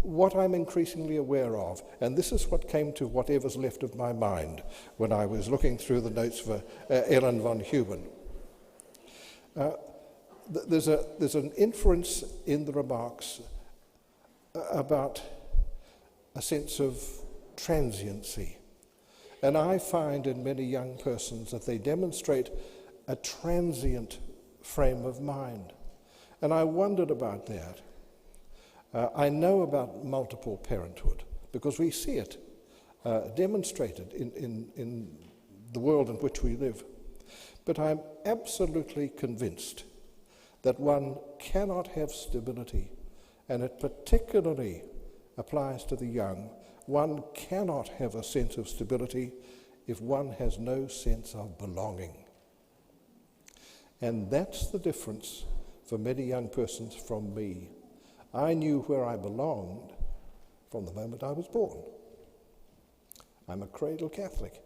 what I'm increasingly aware of, and this is what came to whatever's left of my mind when I was looking through the notes for Ellyn von Huben. There's an inference in the remarks about a sense of transiency. And I find in many young persons that they demonstrate a transient frame of mind. And I wondered about that. I know about multiple parenthood because we see it demonstrated in the world in which we live. But I'm absolutely convinced that one cannot have stability, and it particularly applies to the young. One cannot have a sense of stability if one has no sense of belonging. And that's the difference for many young persons from me. I knew where I belonged from the moment I was born. I'm a cradle Catholic.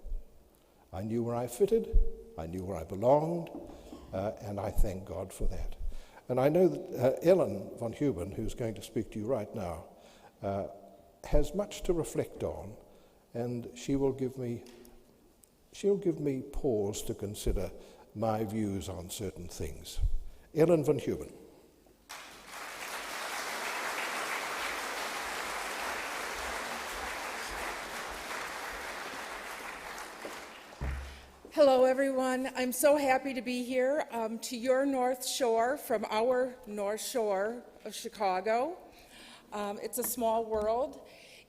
I knew where I fitted, I knew where I belonged, and I thank God for that. And I know that Ellyn von Huben, who's going to speak to you right now, has much to reflect on, and she'll give me pause to consider my views on certain things. Ellyn von Huben. Hello, everyone. I'm so happy to be here to your North Shore from our North Shore of Chicago. It's a small world.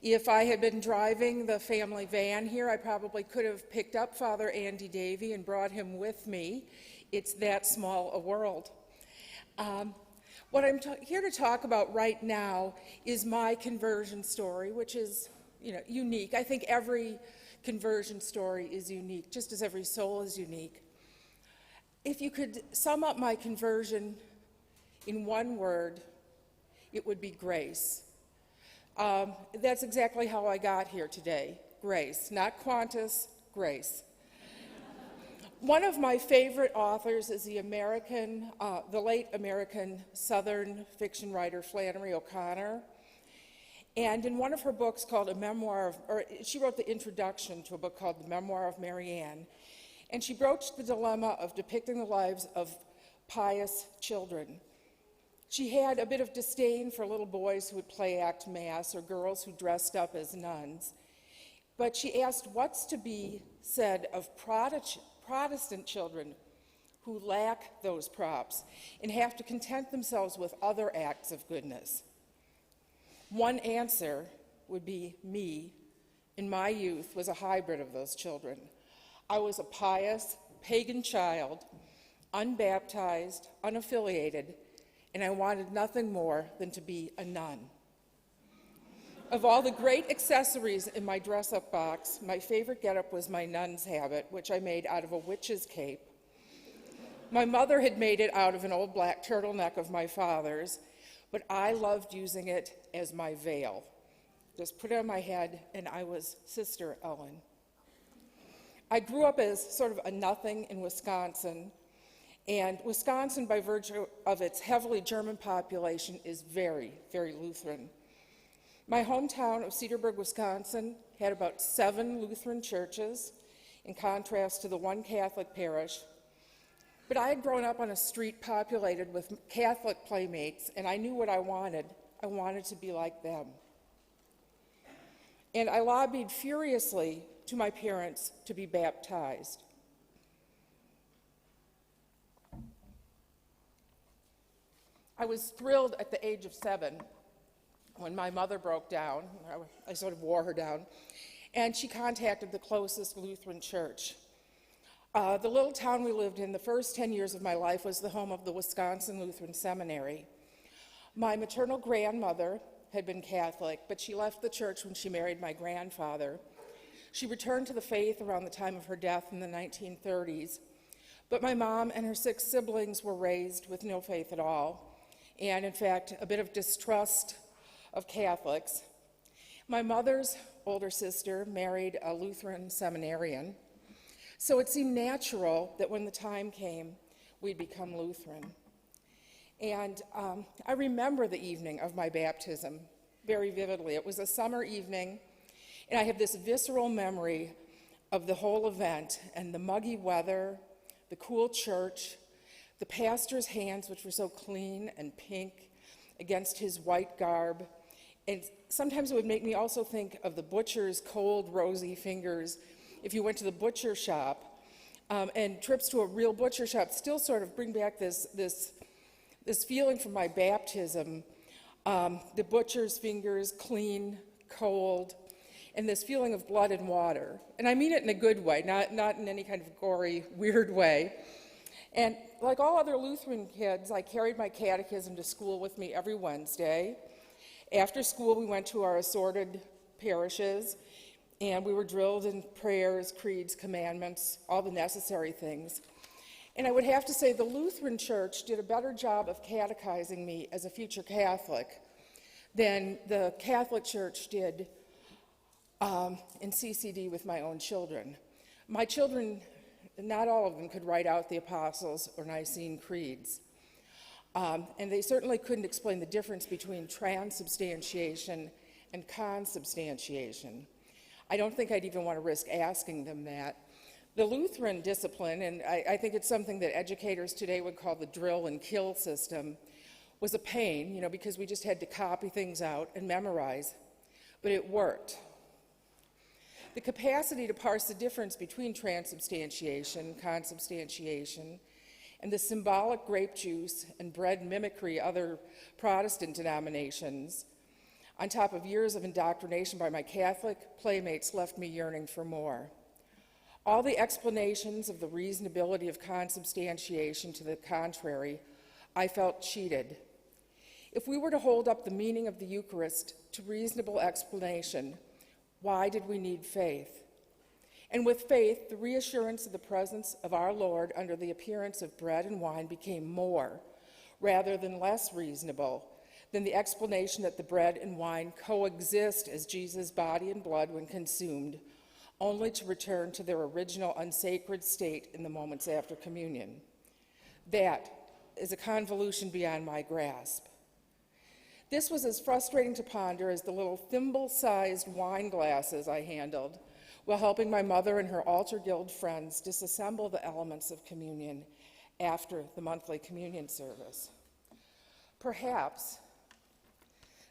If I had been driving the family van here, I probably could have picked up Father Andy Davey and brought him with me. It's that small a world. What I'm here to talk about right now is my conversion story, which is, unique. I think every conversion story is unique, just as every soul is unique. If you could sum up my conversion in one word, it would be grace. That's exactly how I got here today, grace, not Qantas, grace. One of my favorite authors is the late American Southern fiction writer Flannery O'Connor. And in one of her books called she wrote the introduction to a book called The Memoir of Mary Ann, and she broached the dilemma of depicting the lives of pious children. She had a bit of disdain for little boys who would play act mass or girls who dressed up as nuns, but she asked what's to be said of Protestant children who lack those props and have to content themselves with other acts of goodness. One answer would be me, in my youth, was a hybrid of those children. I was a pious, pagan child, unbaptized, unaffiliated, and I wanted nothing more than to be a nun. Of all the great accessories in my dress-up box, my favorite getup was my nun's habit, which I made out of a witch's cape. My mother had made it out of an old black turtleneck of my father's, but I loved using it as my veil. Just put it on my head, and I was Sister Ellyn. I grew up as sort of a nothing in Wisconsin, and Wisconsin, by virtue of its heavily German population, is very, very Lutheran. My hometown of Cedarburg, Wisconsin, had about 7 Lutheran churches, in contrast to the one Catholic parish. But I had grown up on a street populated with Catholic playmates, and I knew what I wanted. I wanted to be like them. And I lobbied furiously to my parents to be baptized. I was thrilled at the age of 7 when my mother broke down. I sort of wore her down, and she contacted the closest Lutheran church. The little town we lived in, the first 10 years of my life, was the home of the Wisconsin Lutheran Seminary. My maternal grandmother had been Catholic, but she left the church when she married my grandfather. She returned to the faith around the time of her death in the 1930s, but my mom and her 6 siblings were raised with no faith at all, and in fact, a bit of distrust of Catholics. My mother's older sister married a Lutheran seminarian, so it seemed natural that when the time came, we'd become Lutheran. And I remember the evening of my baptism very vividly. It was a summer evening, and I have this visceral memory of the whole event and the muggy weather, the cool church, the pastor's hands, which were so clean and pink, against his white garb. And sometimes it would make me also think of the butcher's cold, rosy fingers. If you went to the butcher shop, and trips to a real butcher shop still sort of bring back this feeling from my baptism, the butcher's fingers, clean, cold, and this feeling of blood and water. And I mean it in a good way, not in any kind of gory, weird way. And like all other Lutheran kids, I carried my catechism to school with me every Wednesday. After school, we went to our assorted parishes, and we were drilled in prayers, creeds, commandments, all the necessary things. And I would have to say the Lutheran Church did a better job of catechizing me as a future Catholic than the Catholic Church did in CCD with my own children. My children, not all of them could write out the Apostles' or Nicene creeds. And they certainly couldn't explain the difference between transubstantiation and consubstantiation. I don't think I'd even want to risk asking them that. The Lutheran discipline, and I think it's something that educators today would call the drill and kill system, was a pain, because we just had to copy things out and memorize, but it worked. The capacity to parse the difference between transubstantiation, consubstantiation, and the symbolic grape juice and bread mimicry other Protestant denominations, on top of years of indoctrination by my Catholic playmates, left me yearning for more. All the explanations of the reasonability of consubstantiation to the contrary, I felt cheated. If we were to hold up the meaning of the Eucharist to reasonable explanation, why did we need faith? And with faith, the reassurance of the presence of our Lord under the appearance of bread and wine became more, rather than less reasonable, than the explanation that the bread and wine coexist as Jesus' body and blood when consumed, only to return to their original unsacred state in the moments after communion. That is a convolution beyond my grasp. This was as frustrating to ponder as the little thimble-sized wine glasses I handled while helping my mother and her altar guild friends disassemble the elements of communion after the monthly communion service. Perhaps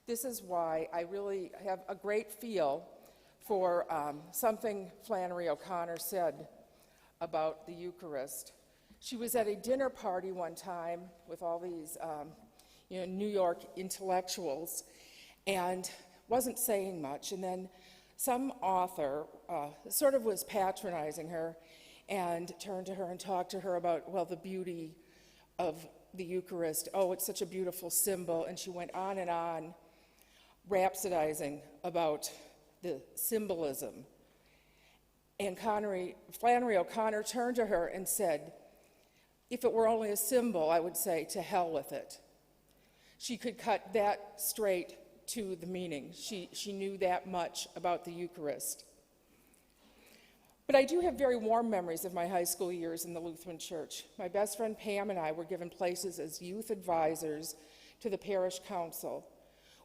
this is why I really have a great feel for something Flannery O'Connor said about the Eucharist. She was at a dinner party one time with all these New York intellectuals and wasn't saying much. And then some author sort of was patronizing her and turned to her and talked to her about, the beauty of the Eucharist. Oh, it's such a beautiful symbol. And she went on, rhapsodizing about the symbolism. And Flannery O'Connor turned to her and said, if it were only a symbol, I would say, to hell with it. She could cut that straight to the meaning. She knew that much about the Eucharist. But I do have very warm memories of my high school years in the Lutheran Church. My best friend Pam and I were given places as youth advisors to the parish council,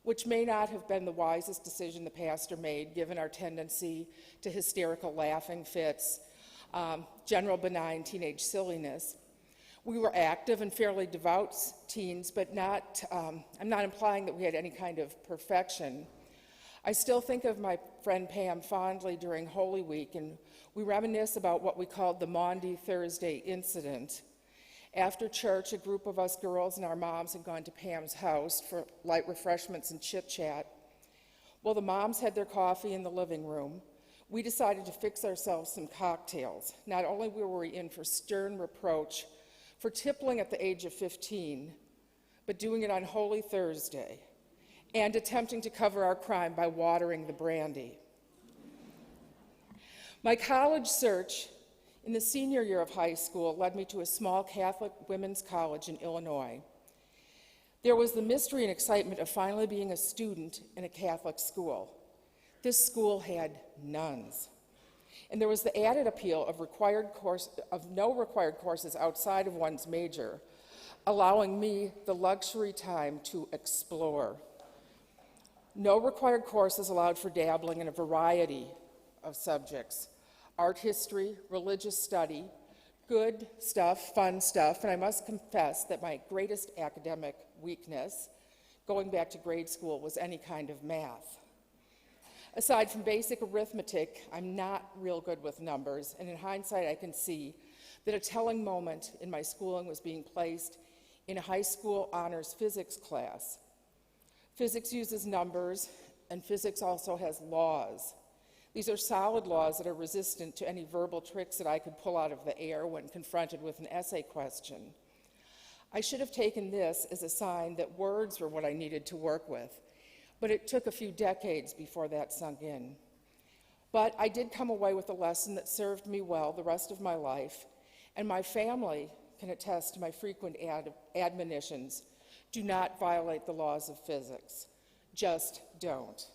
which may not have been the wisest decision the pastor made, given our tendency to hysterical laughing fits, general benign teenage silliness. We were active and fairly devout teens, but I'm not implying that we had any kind of perfection. I still think of my friend Pam fondly during Holy Week, and we reminisce about what we called the Maundy Thursday incident. After church, a group of us girls and our moms had gone to Pam's house for light refreshments and chit-chat. Well, the moms had their coffee in the living room. We decided to fix ourselves some cocktails. Not only were we in for stern reproach for tippling at the age of 15, but doing it on Holy Thursday, and attempting to cover our crime by watering the brandy. My college search in the senior year of high school led me to a small Catholic women's college in Illinois. There was the mystery and excitement of finally being a student in a Catholic school. This school had nuns. And there was the added appeal of no required courses outside of one's major, allowing me the luxury time to explore. No required courses allowed for dabbling in a variety of subjects: art history, religious study, good stuff, fun stuff, and I must confess that my greatest academic weakness, going back to grade school, was any kind of math. Aside from basic arithmetic, I'm not real good with numbers, and in hindsight I can see that a telling moment in my schooling was being placed in a high school honors physics class. Physics uses numbers, and physics also has laws. These are solid laws that are resistant to any verbal tricks that I could pull out of the air when confronted with an essay question. I should have taken this as a sign that words were what I needed to work with, but it took a few decades before that sunk in. But I did come away with a lesson that served me well the rest of my life, and my family can attest to my frequent admonitions: do not violate the laws of physics. Just don't.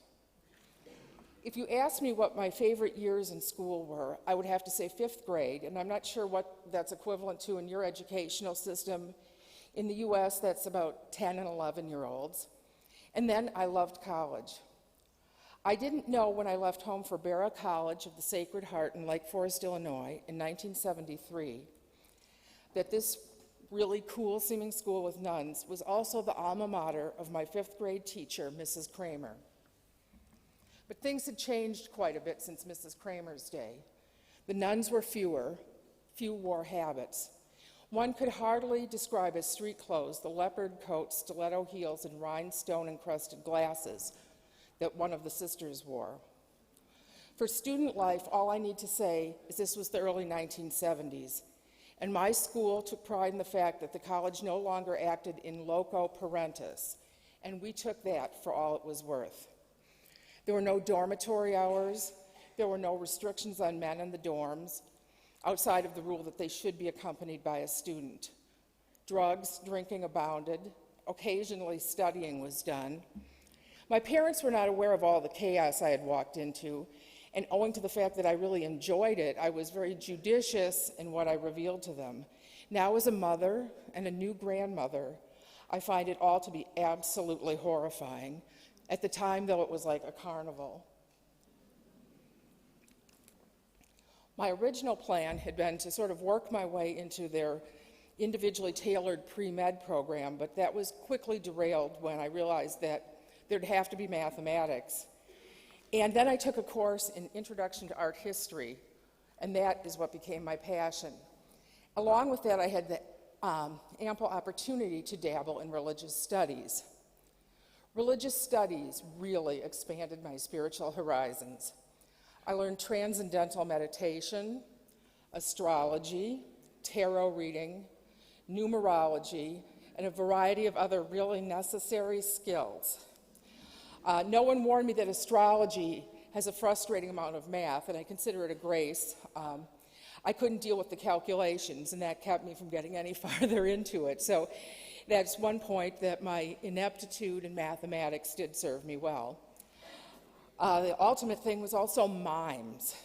If you asked me what my favorite years in school were, I would have to say 5th grade, and I'm not sure what that's equivalent to in your educational system. In the US, that's about 10 and 11-year-olds. And then I loved college. I didn't know when I left home for Barra College of the Sacred Heart in Lake Forest, Illinois, in 1973, that this really cool-seeming school with nuns was also the alma mater of my 5th grade teacher, Mrs. Kramer. But things had changed quite a bit since Mrs. Kramer's day. The nuns were fewer, few wore habits. One could hardly describe as street clothes the leopard coat, stiletto heels, and rhinestone-encrusted glasses that one of the sisters wore. For student life, all I need to say is this was the early 1970s, and my school took pride in the fact that the college no longer acted in loco parentis, and we took that for all it was worth. There were no dormitory hours, there were no restrictions on men in the dorms, outside of the rule that they should be accompanied by a student. Drugs, drinking abounded. Occasionally studying was done. My parents were not aware of all the chaos I had walked into, and owing to the fact that I really enjoyed it, I was very judicious in what I revealed to them. Now, as a mother and a new grandmother, I find it all to be absolutely horrifying. At the time, though, it was like a carnival. My original plan had been to sort of work my way into their individually tailored pre-med program, but that was quickly derailed when I realized that there'd have to be mathematics. And then I took a course in Introduction to Art History, and that is what became my passion. Along with that, I had the ample opportunity to dabble in religious studies. Religious studies really expanded my spiritual horizons. I learned transcendental meditation, astrology, tarot reading, numerology, and a variety of other really necessary skills. No one warned me that astrology has a frustrating amount of math, and I consider it a grace. I couldn't deal with the calculations, and that kept me from getting any farther into it. So that's one point that my ineptitude in mathematics did serve me well. The ultimate thing was also mimes.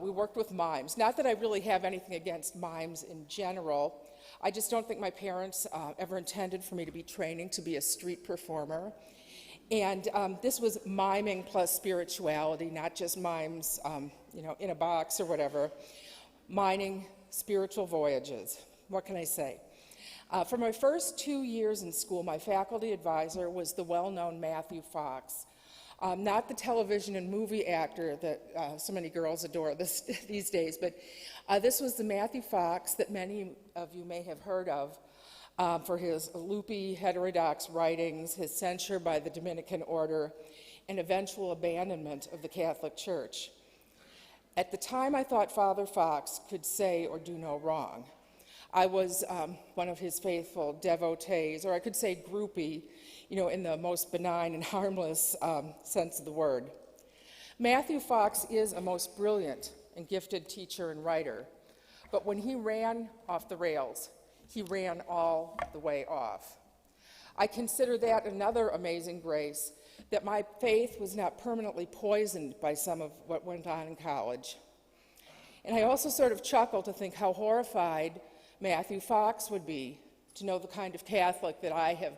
We worked with mimes. Not that I really have anything against mimes in general. I just don't think my parents ever intended for me to be training to be a street performer. And this was miming plus spirituality, not just mimes, in a box or whatever. Mining spiritual voyages. What can I say? For my first 2 years in school, my faculty advisor was the well-known Matthew Fox. Not the television and movie actor that so many girls adore these days, but this was the Matthew Fox that many of you may have heard of for his loopy, heterodox writings, his censure by the Dominican order, and eventual abandonment of the Catholic Church. At the time, I thought Father Fox could say or do no wrong. I was one of his faithful devotees, or I could say groupie, in the most benign and harmless sense of the word. Matthew Fox is a most brilliant and gifted teacher and writer, but when he ran off the rails, he ran all the way off. I consider that another amazing grace, that my faith was not permanently poisoned by some of what went on in college. And I also sort of chuckle to think how horrified Matthew Fox would be to know the kind of Catholic that I have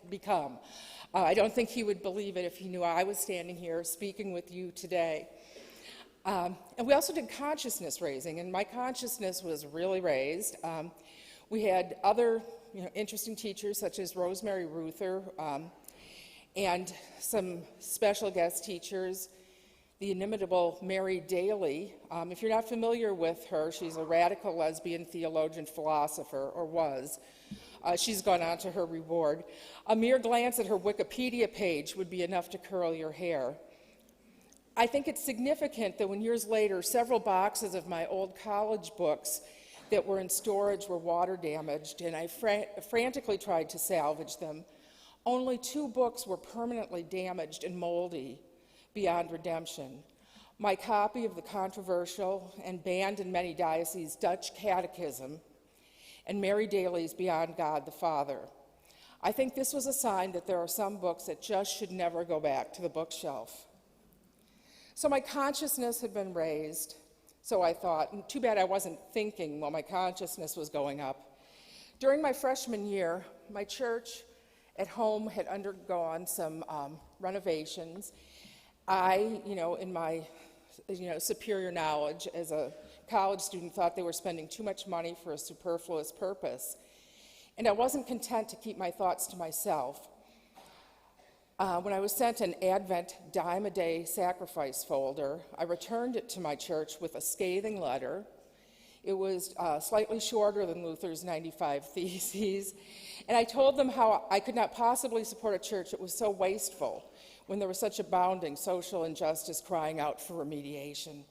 become. I don't think he would believe it if he knew I was standing here speaking with you today. And we also did consciousness raising, and my consciousness was really raised. We had other interesting teachers such as Rosemary Ruther and some special guest teachers, the inimitable Mary Daly. If you're not familiar with her, she's a radical lesbian theologian philosopher, or was. She's gone on to her reward. A mere glance at her Wikipedia page would be enough to curl your hair. I think it's significant that when years later, several boxes of my old college books that were in storage were water damaged, and I frantically tried to salvage them, only 2 books were permanently damaged and moldy beyond redemption. My copy of the controversial and banned in many dioceses Dutch Catechism and Mary Daly's Beyond God the Father. I think this was a sign that there are some books that just should never go back to the bookshelf. So my consciousness had been raised, so I thought, and too bad I wasn't thinking while my consciousness was going up. During my freshman year, my church at home had undergone some renovations. I, in my superior knowledge as a college student, thought they were spending too much money for a superfluous purpose. And I wasn't content to keep my thoughts to myself. When I was sent an Advent dime-a-day sacrifice folder, I returned it to my church with a scathing letter. It was slightly shorter than Luther's 95 Theses, and I told them how I could not possibly support a church that was so wasteful when there was such abounding social injustice crying out for remediation.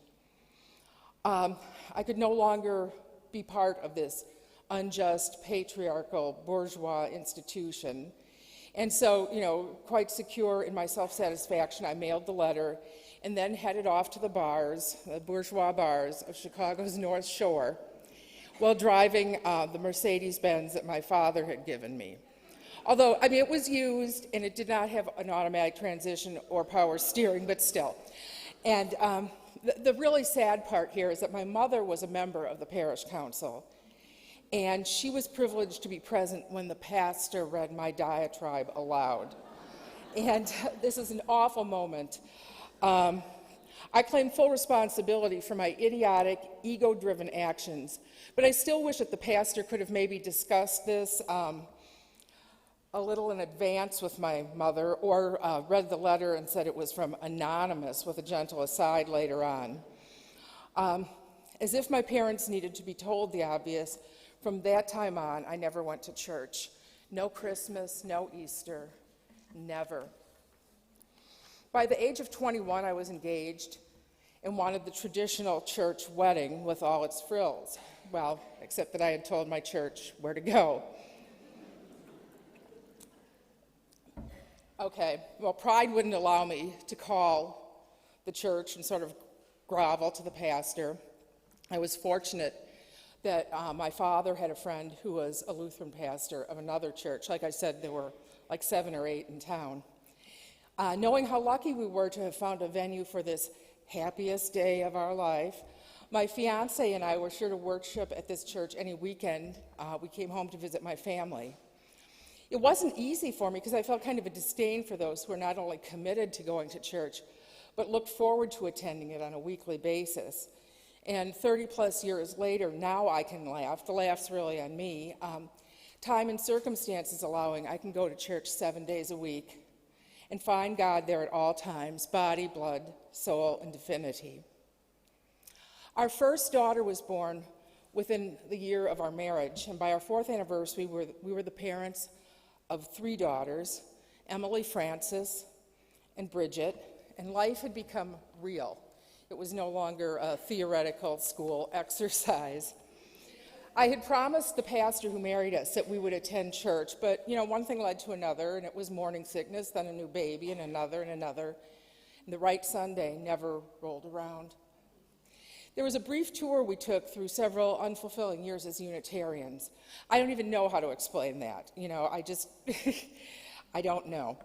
I could no longer be part of this unjust, patriarchal, bourgeois institution. And so, quite secure in my self-satisfaction, I mailed the letter and then headed off to the bars, the bourgeois bars of Chicago's North Shore, while driving the Mercedes-Benz that my father had given me. Although, it was used and it did not have an automatic transmission or power steering, but still. And the really sad part here is that my mother was a member of the parish council, and she was privileged to be present when the pastor read my diatribe aloud. And this is an awful moment. I claim full responsibility for my idiotic, ego-driven actions, but I still wish that the pastor could have maybe discussed this a little in advance with my mother, or read the letter and said it was from Anonymous with a gentle aside later on. As if my parents needed to be told the obvious, from that time on, I never went to church. No Christmas, no Easter, never. By the age of 21, I was engaged and wanted the traditional church wedding with all its frills. Well, except that I had told my church where to go. Okay, well, pride wouldn't allow me to call the church and sort of grovel to the pastor. I was fortunate that my father had a friend who was a Lutheran pastor of another church. Like I said, there were like 7 or 8 in town. Knowing how lucky we were to have found a venue for this happiest day of our life, my fiance and I were sure to worship at this church any weekend we came home to visit my family. It wasn't easy for me because I felt kind of a disdain for those who were not only committed to going to church, but looked forward to attending it on a weekly basis. And 30-plus years later, now I can laugh. The laugh's really on me. Time and circumstances allowing, I can go to church 7 days a week and find God there at all times, body, blood, soul, and divinity. Our first daughter was born within the year of our marriage, and by our 4th anniversary, we were the parents of 3 daughters, Emily, Frances, and Bridget, and life had become real. It was no longer a theoretical school exercise. I had promised the pastor who married us that we would attend church, but one thing led to another, and it was morning sickness, then a new baby, and another, and the right Sunday never rolled around. There was a brief tour we took through several unfulfilling years as Unitarians. I don't even know how to explain that. I don't know.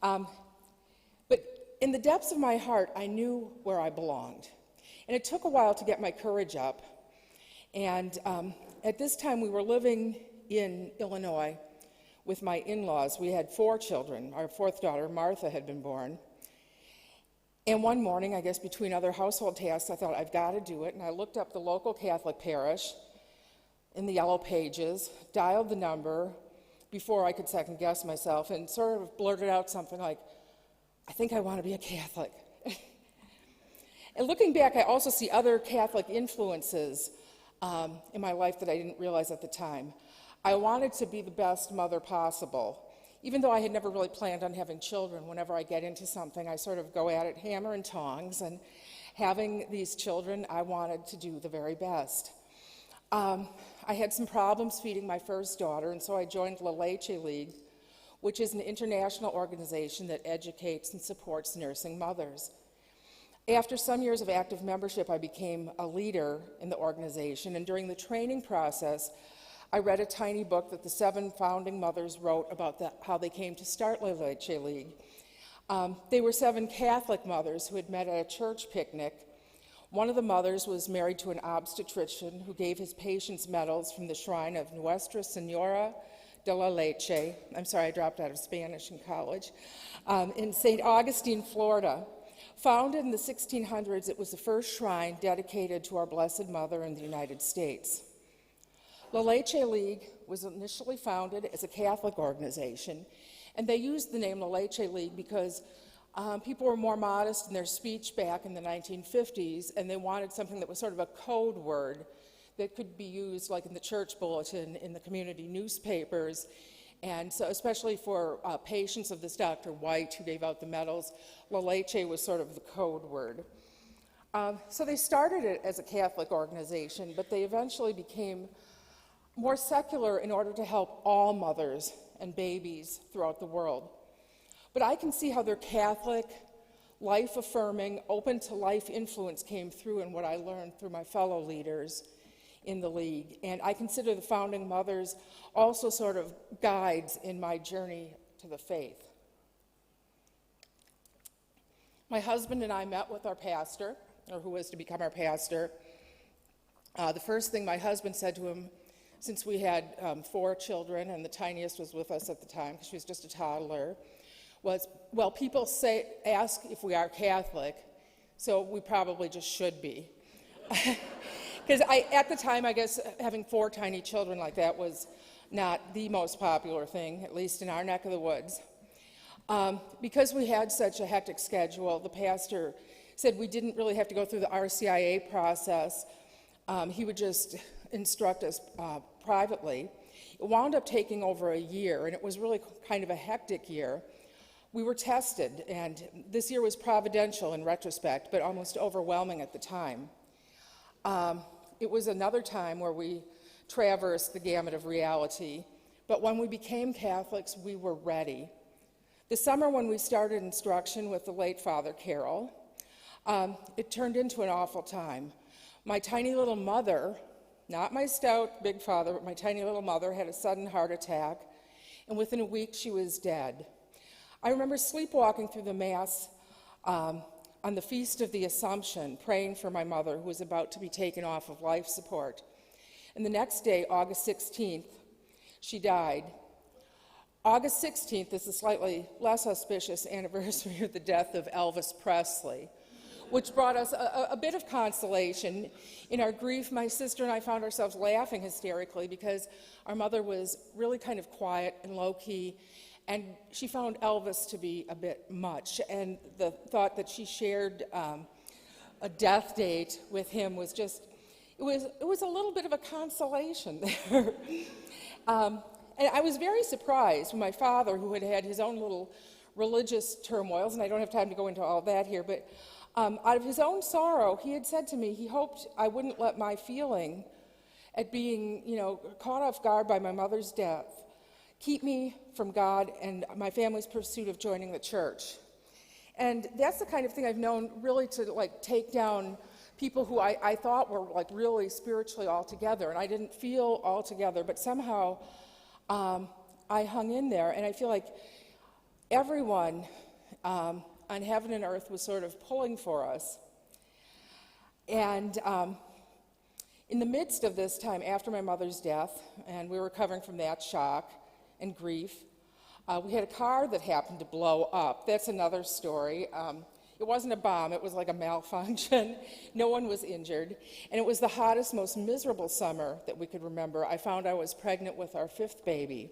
But in the depths of my heart, I knew where I belonged. And it took a while to get my courage up. And at this time, we were living in Illinois with my in-laws. We had 4 children. Our 4th daughter, Martha, had been born. And one morning, I guess between other household tasks, I thought, I've got to do it. And I looked up the local Catholic parish in the yellow pages, dialed the number before I could second guess myself, and sort of blurted out something like, I think I want to be a Catholic. And looking back, I also see other Catholic influences in my life that I didn't realize at the time. I wanted to be the best mother possible. Even though I had never really planned on having children, whenever I get into something, I sort of go at it hammer and tongs, and having these children, I wanted to do the very best. I had some problems feeding my first daughter, and so I joined La Leche League, which is an international organization that educates and supports nursing mothers. After some years of active membership, I became a leader in the organization, and during the training process, I read a tiny book that the 7 founding mothers wrote about how they came to start La Leche League. They were 7 Catholic mothers who had met at a church picnic. One of the mothers was married to an obstetrician who gave his patients medals from the shrine of Nuestra Senora de la Leche. I'm sorry, I dropped out of Spanish in college. In St. Augustine, Florida. Founded in the 1600s, it was the first shrine dedicated to our Blessed Mother in the United States. La Leche League was initially founded as a Catholic organization, and they used the name La Leche League because people were more modest in their speech back in the 1950s, and they wanted something that was sort of a code word that could be used like in the church bulletin, in the community newspapers, and so especially for patients of this Dr. White who gave out the medals, La Leche was sort of the code word. So they started it as a Catholic organization, but they eventually became more secular in order to help all mothers and babies throughout the world. But I can see how their Catholic, life-affirming, open-to-life influence came through in what I learned through my fellow leaders in the League. And I consider the founding mothers also sort of guides in my journey to the faith. My husband and I met with our pastor, or who was to become our pastor. The first thing my husband said to him, since we had 4 children, and the tiniest was with us at the time because she was just a toddler, was, well, people ask if we are Catholic, so we probably just should be. Because at the time, I guess, having 4 tiny children like that was not the most popular thing, at least in our neck of the woods. Because we had such a hectic schedule, the pastor said we didn't really have to go through the RCIA process. He would just instruct us privately. It wound up taking over a year, and it was really kind of a hectic year. We were tested, and this year was providential in retrospect, but almost overwhelming at the time. It was another time where we traversed the gamut of reality, but when we became Catholics, we were ready. The summer when we started instruction with the late Father Carroll, it turned into an awful time. My tiny little mother, not my stout big father, but my tiny little mother had a sudden heart attack, and within a week she was dead. I remember sleepwalking through the Mass on the Feast of the Assumption, praying for my mother who was about to be taken off of life support. And the next day, August 16th, she died. August 16th is the slightly less auspicious anniversary of the death of Elvis Presley, which brought us a bit of consolation. In our grief, my sister and I found ourselves laughing hysterically because our mother was really kind of quiet and low-key, and she found Elvis to be a bit much, and the thought that she shared a death date with him was just, it was a little bit of a consolation there. And I was very surprised when my father, who had had his own little religious turmoils, and I don't have time to go into all of that here, but out of his own sorrow, he had said to me he hoped I wouldn't let my feeling at being, caught off guard by my mother's death keep me from God and my family's pursuit of joining the church. And that's the kind of thing I've known really to take down people who I thought were really spiritually all together, and I didn't feel all together, but somehow I hung in there, and I feel like everyone on heaven and earth was sort of pulling for us. And In the midst of this time, after my mother's death, and we were recovering from that shock and grief, we had a car that happened to blow up. That's another story. It wasn't a bomb, it was like a malfunction. No one was injured. And it was the hottest, most miserable summer that we could remember. I found I was pregnant with our 5th baby.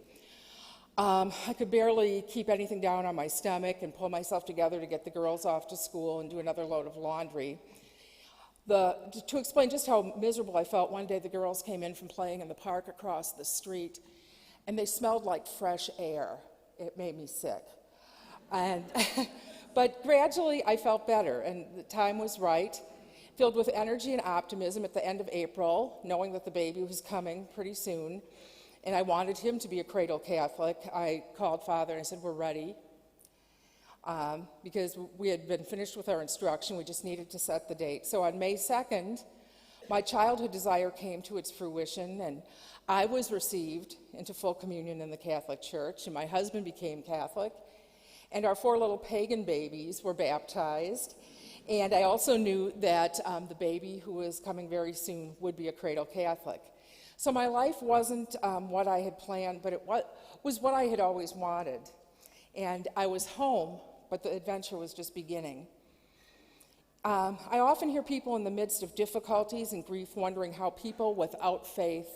I could barely keep anything down on my stomach and pull myself together to get the girls off to school and do another load of laundry. To explain just how miserable I felt, one day the girls came in from playing in the park across the street, and they smelled like fresh air. It made me sick. But gradually I felt better, and the time was right, filled with energy and optimism at the end of April, knowing that the baby was coming pretty soon, and I wanted him to be a cradle Catholic. I called Father and I said, we're ready. Because we had been finished with our instruction, we just needed to set the date. So on May 2nd, my childhood desire came to its fruition, and I was received into full communion in the Catholic Church, and my husband became Catholic, and our 4 little pagan babies were baptized, and I also knew that the baby who was coming very soon would be a cradle Catholic. So my life wasn't what I had planned, but it was what I had always wanted. And I was home, but the adventure was just beginning. I often hear people in the midst of difficulties and grief wondering how people without faith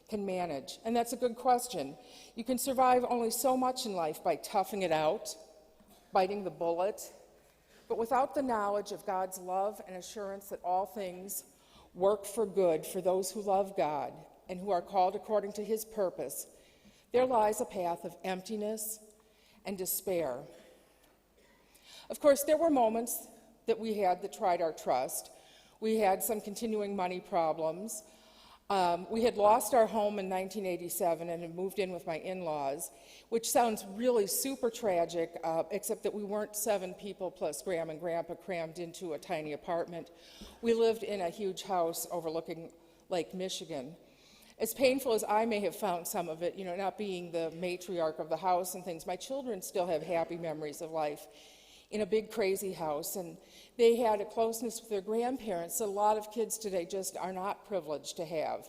can manage. And that's a good question. You can survive only so much in life by toughing it out, biting the bullet, but without the knowledge of God's love and assurance that all things work for good for those who love God and who are called according to his purpose, there lies a path of emptiness and despair. Of course, there were moments that we had that tried our trust. We had some continuing money problems. We had lost our home in 1987 and had moved in with my in-laws, which sounds really super tragic, except that we weren't 7 people plus Grandma and Grandpa crammed into a tiny apartment. We lived in a huge house overlooking Lake Michigan. As painful as I may have found some of it, not being the matriarch of the house and things, my children still have happy memories of life in a big, crazy house, and they had a closeness with their grandparents that a lot of kids today just are not privileged to have.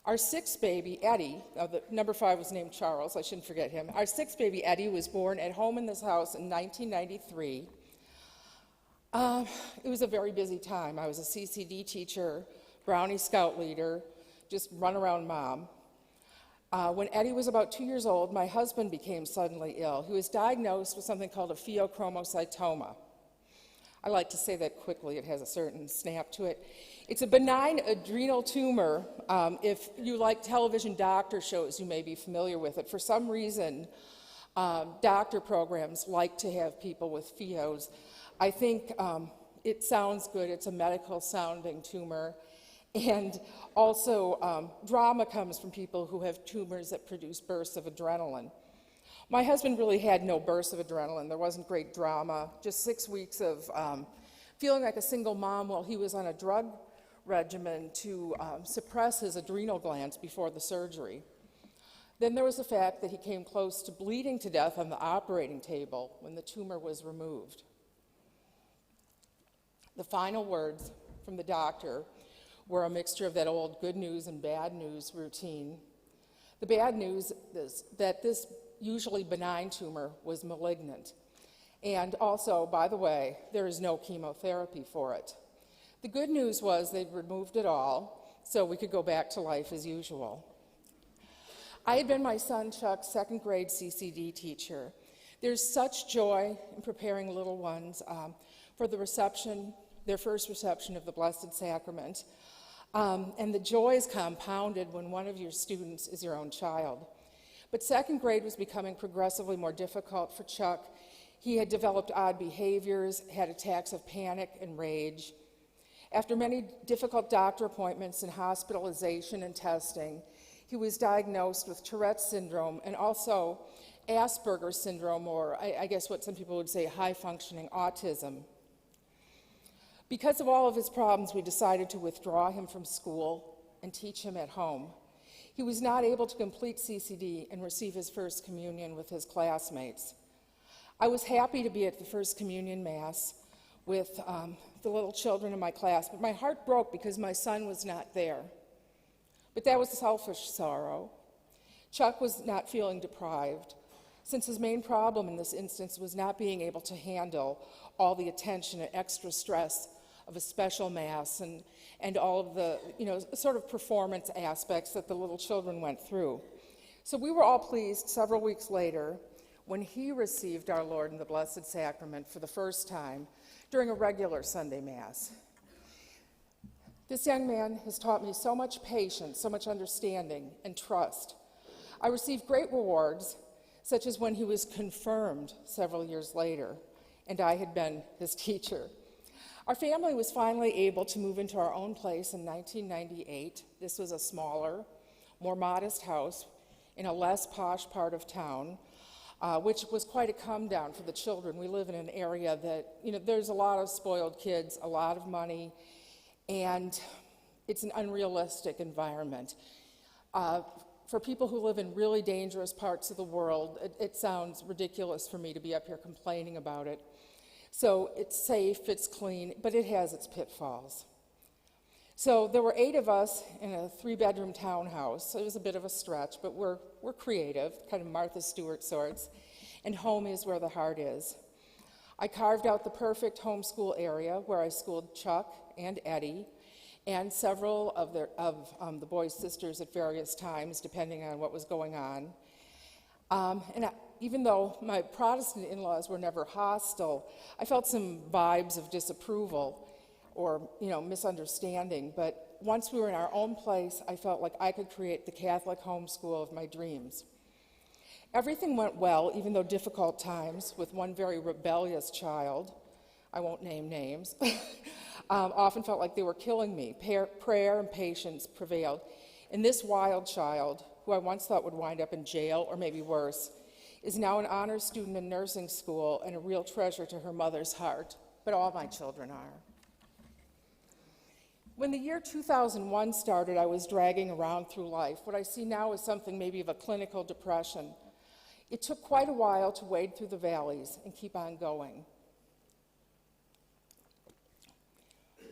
Our 6th baby, Eddie, the number 5 was named Charles, I shouldn't forget him. Our 6th baby, Eddie, was born at home in this house in 1993. It was a very busy time. I was a CCD teacher, Brownie Scout leader, just run around mom. When Eddie was about 2 years old, my husband became suddenly ill. He was diagnosed with something called a pheochromocytoma. I like to say that quickly, it has a certain snap to it. It's a benign adrenal tumor. If you like television doctor shows, you may be familiar with it. For some reason, doctor programs like to have people with pheos. I think it sounds good, it's a medical sounding tumor. And also, drama comes from people who have tumors that produce bursts of adrenaline. My husband really had no bursts of adrenaline. There wasn't great drama, just 6 weeks of feeling like a single mom while he was on a drug regimen to suppress his adrenal glands before the surgery. Then there was the fact that he came close to bleeding to death on the operating table when the tumor was removed. The final words from the doctor were a mixture of that old good news and bad news routine. The bad news is that this usually benign tumor was malignant. And also, by the way, there is no chemotherapy for it. The good news was they'd removed it all, so we could go back to life as usual. I had been my son Chuck's 2nd grade CCD teacher. There's such joy in preparing little ones for the reception, their first reception of the Blessed Sacrament. And the joy is compounded when one of your students is your own child. But 2nd grade was becoming progressively more difficult for Chuck. He had developed odd behaviors, had attacks of panic and rage. After many difficult doctor appointments and hospitalization and testing, he was diagnosed with Tourette's syndrome and also Asperger's syndrome, or I guess what some people would say high-functioning autism. Because of all of his problems, we decided to withdraw him from school and teach him at home. He was not able to complete CCD and receive his first communion with his classmates. I was happy to be at the first communion mass with the little children in my class, but my heart broke because my son was not there. But that was selfish sorrow. Chuck was not feeling deprived, since his main problem in this instance was not being able to handle all the attention and extra stress of a special mass and all of the, sort of performance aspects that the little children went through. So we were all pleased several weeks later when he received our Lord in the Blessed Sacrament for the first time during a regular Sunday Mass. This young man has taught me so much patience, so much understanding and trust. I received great rewards, such as when he was confirmed several years later, and I had been his teacher. Our family was finally able to move into our own place in 1998. This was a smaller, more modest house in a less posh part of town, which was quite a come down for the children. We live in an area that, there's a lot of spoiled kids, a lot of money, and it's an unrealistic environment. For people who live in really dangerous parts of the world, it sounds ridiculous for me to be up here complaining about it. So it's safe, it's clean, but it has its pitfalls. So there were 8 of us in a 3-bedroom townhouse. So it was a bit of a stretch, but we're creative, kind of Martha Stewart sorts, and home is where the heart is. I carved out the perfect homeschool area where I schooled Chuck and Eddie and several of the boys' sisters at various times, depending on what was going on. Even though my Protestant in-laws were never hostile, I felt some vibes of disapproval or, misunderstanding. But once we were in our own place, I felt like I could create the Catholic homeschool of my dreams. Everything went well, even though difficult times with one very rebellious child, I won't name names, often felt like they were killing me. Prayer and patience prevailed. And this wild child, who I once thought would wind up in jail or maybe worse, is now an honors student in nursing school and a real treasure to her mother's heart, but all my children are. When the year 2001 started, I was dragging around through life. What I see now is something maybe of a clinical depression. It took quite a while to wade through the valleys and keep on going.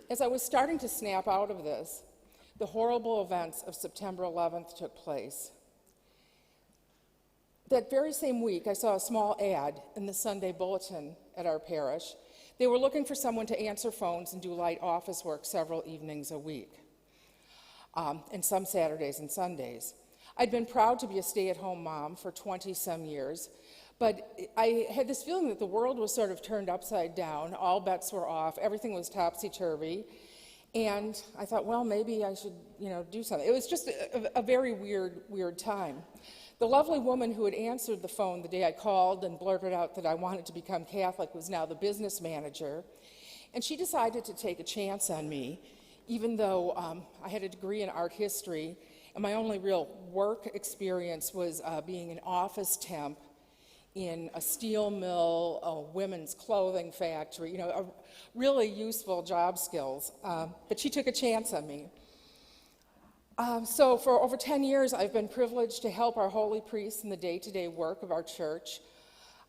As I was starting to snap out of this, the horrible events of September 11th took place. That very same week, I saw a small ad in the Sunday bulletin at our parish. They were looking for someone to answer phones and do light office work several evenings a week, and some Saturdays and Sundays. I'd been proud to be a stay-at-home mom for 20-some years, but I had this feeling that the world was sort of turned upside down, all bets were off, everything was topsy-turvy, and I thought, well, maybe I should, do something. It was just a very weird time. The lovely woman who had answered the phone the day I called and blurted out that I wanted to become Catholic was now the business manager, and she decided to take a chance on me, even though I had a degree in art history, and my only real work experience was being an office temp in a steel mill, a women's clothing factory, a really useful job skills, but she took a chance on me. So for over 10 years, I've been privileged to help our holy priests in the day-to-day work of our church.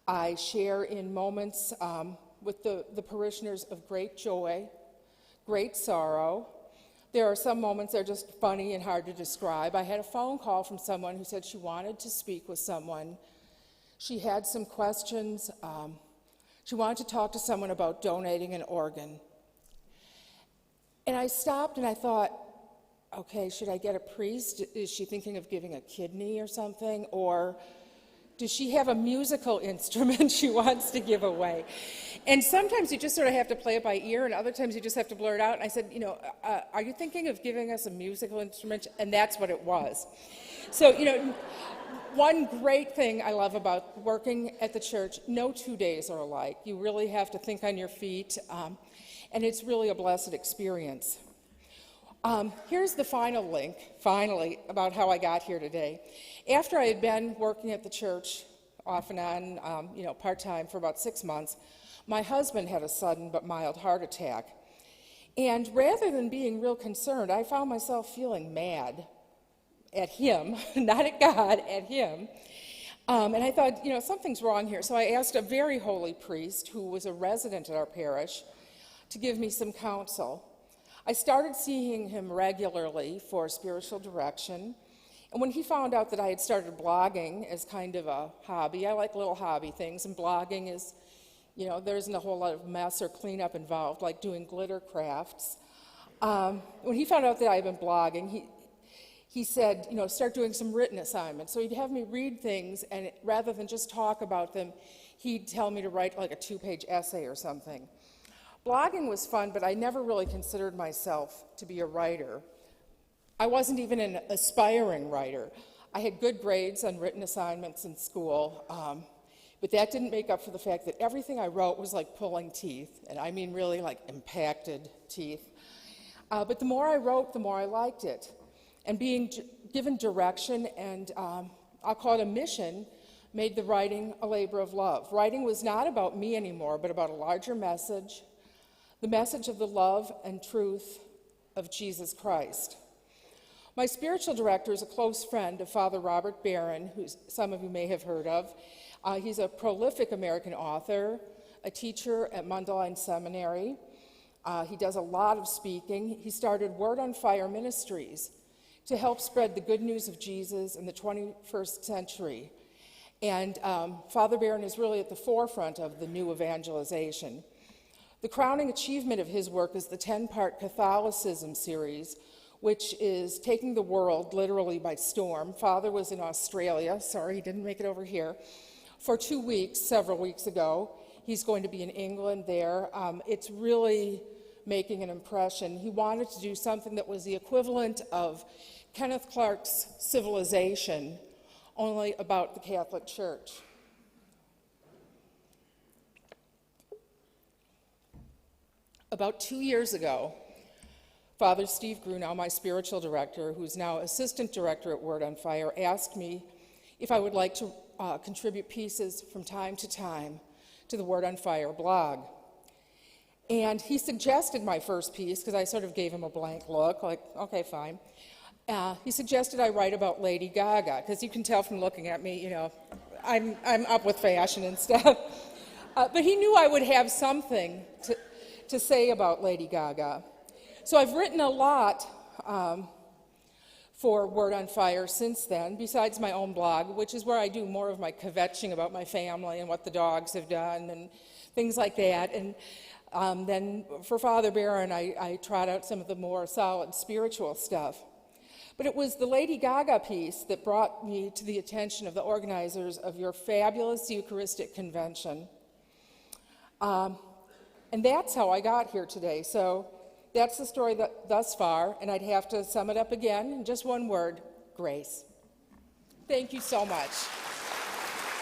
I share in moments with the parishioners of great joy, great sorrow. There are some moments that are just funny and hard to describe. I had a phone call from someone who said she wanted to speak with someone. She had some questions. She wanted to talk to someone about donating an organ. And I stopped and I thought, okay, should I get a priest? Is she thinking of giving a kidney or something? Or does she have a musical instrument she wants to give away? And sometimes you just sort of have to play it by ear, and other times you just have to blurt out. And I said, are you thinking of giving us a musical instrument? And that's what it was. So, one great thing I love about working at the church, no 2 days are alike. You really have to think on your feet, and it's really a blessed experience. Here's the final link, finally, about how I got here today. After I had been working at the church off and on, part-time for about 6 months, my husband had a sudden but mild heart attack. And rather than being real concerned, I found myself feeling mad at him, not at God, at him. And I thought, something's wrong here. So I asked a very holy priest who was a resident at our parish to give me some counsel. I started seeing him regularly for spiritual direction, and when he found out that I had started blogging as kind of a hobby, I like little hobby things, and blogging is, there isn't a whole lot of mess or cleanup involved, like doing glitter crafts. When he found out that I had been blogging, he said, start doing some written assignments. So he'd have me read things, and rather than just talk about them, he'd tell me to write like a 2-page essay or something. Blogging was fun, but I never really considered myself to be a writer. I wasn't even an aspiring writer. I had good grades on written assignments in school, but that didn't make up for the fact that everything I wrote was like pulling teeth, and I mean really like impacted teeth. But the more I wrote, the more I liked it. And being given direction and I'll call it a mission made the writing a labor of love. Writing was not about me anymore, but about a larger message, the message of the love and truth of Jesus Christ. My spiritual director is a close friend of Father Robert Barron, who some of you may have heard of. He's a prolific American author, a teacher at Maundy Seminary. He does a lot of speaking. He started Word on Fire Ministries to help spread the good news of Jesus in the 21st century. And Father Barron is really at the forefront of the new evangelization. The crowning achievement of his work is the 10-part Catholicism series, which is taking the world literally by storm. Father was in Australia, sorry he didn't make it over here, for 2 weeks, several weeks ago. He's going to be in England there. It's really making an impression. He wanted to do something that was the equivalent of Kenneth Clark's Civilization, only about the Catholic Church. About 2 years ago, Father Steve Grunow, my spiritual director, who's now assistant director at Word on Fire, asked me if I would like to contribute pieces from time to time to the Word on Fire blog. And he suggested my first piece, because I sort of gave him a blank look, like, okay, fine. He suggested I write about Lady Gaga, because you can tell from looking at me, I'm up with fashion and stuff. But he knew I would have something to say about Lady Gaga. So I've written a lot for Word on Fire since then, besides my own blog, which is where I do more of my kvetching about my family and what the dogs have done and things like that. And then for Father Barron, I trot out some of the more solid spiritual stuff. But it was the Lady Gaga piece that brought me to the attention of the organizers of your fabulous Eucharistic convention. And that's how I got here today. So that's the story thus far, and I'd have to sum it up again in just one word: grace. Thank you so much.